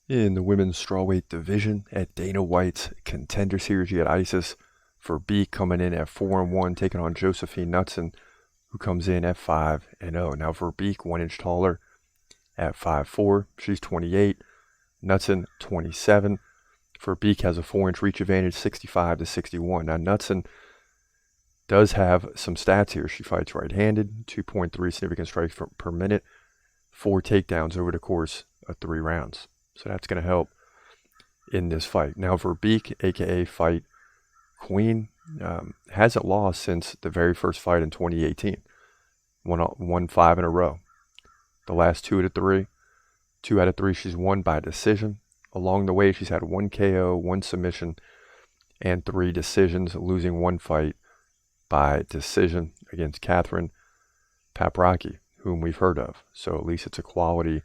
In the women's strawweight division at Dana White's Contender Series, you had Isis Verbeek coming in at 4-1, taking on Josefine Knuttson, who comes in at 5-0. Now Verbeek 1 inch taller at 5'4". She's 28. Knuttson 27. Verbeek has a 4-inch reach advantage, 65-61. Now Knuttson does have some stats here. She fights right-handed, 2.3 significant strikes per minute, 4 takedowns over the course of 3 rounds. So that's going to help in this fight. Now Verbeek, aka Fight Queen, hasn't lost since the very first fight in 2018. Won 5 in a row. The last 2 out of 3. 2 out of 3 she's won by decision. Along the way, she's had 1 KO, 1 submission, and 3 decisions, losing 1 fight by decision against Catherine Paprocki, whom we've heard of. So at least it's a quality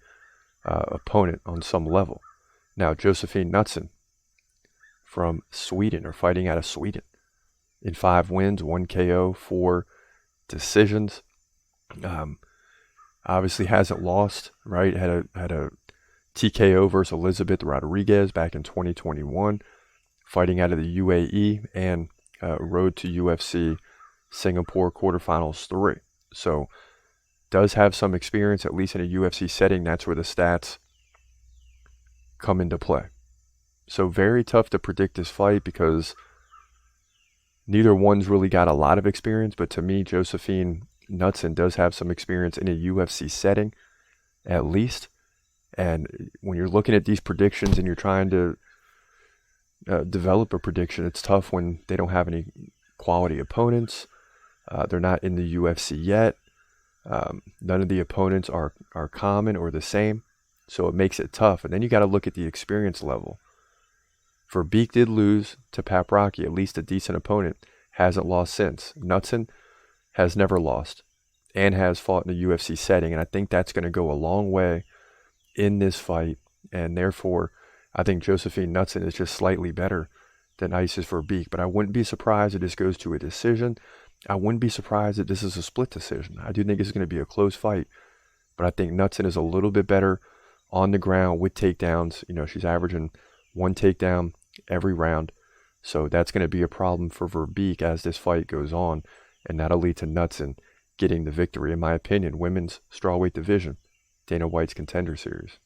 opponent on some level. Now, Josefine Knuttson from Sweden, or fighting out of Sweden, in 5 wins, 1 KO, 4 decisions. Obviously hasn't lost, right? Had a TKO versus Elizabeth Rodriguez back in 2021, fighting out of the UAE, and road to UFC Singapore quarterfinals 3. So does have some experience, at least in a UFC setting. That's where the stats come into play. So very tough to predict this fight because neither one's really got a lot of experience. But to me, Josefine Knuttson does have some experience in a UFC setting, at least. And when you're looking at these predictions and you're trying to develop a prediction, it's tough when they don't have any quality opponents. They're not in the UFC yet. None of the opponents are common or the same, so it makes it tough. And then you got to look at the experience level. Verbeek did lose to Paprocki, at least a decent opponent, hasn't lost since. Knuttson has never lost and has fought in a UFC setting, and I think that's going to go a long way in this fight, and therefore I think Josefine Knuttson is just slightly better than Isis Verbeek. But I wouldn't be surprised if this goes to a decision. I wouldn't be surprised if this is a split decision. I do think it's going to be a close fight, but I think Knuttson is a little bit better on the ground with takedowns. You know, she's averaging 1 takedown every round, so that's going to be a problem for Verbeek as this fight goes on, and that'll lead to Knuttson getting the victory, in my opinion. Women's strawweight division, Dana White's Contender Series.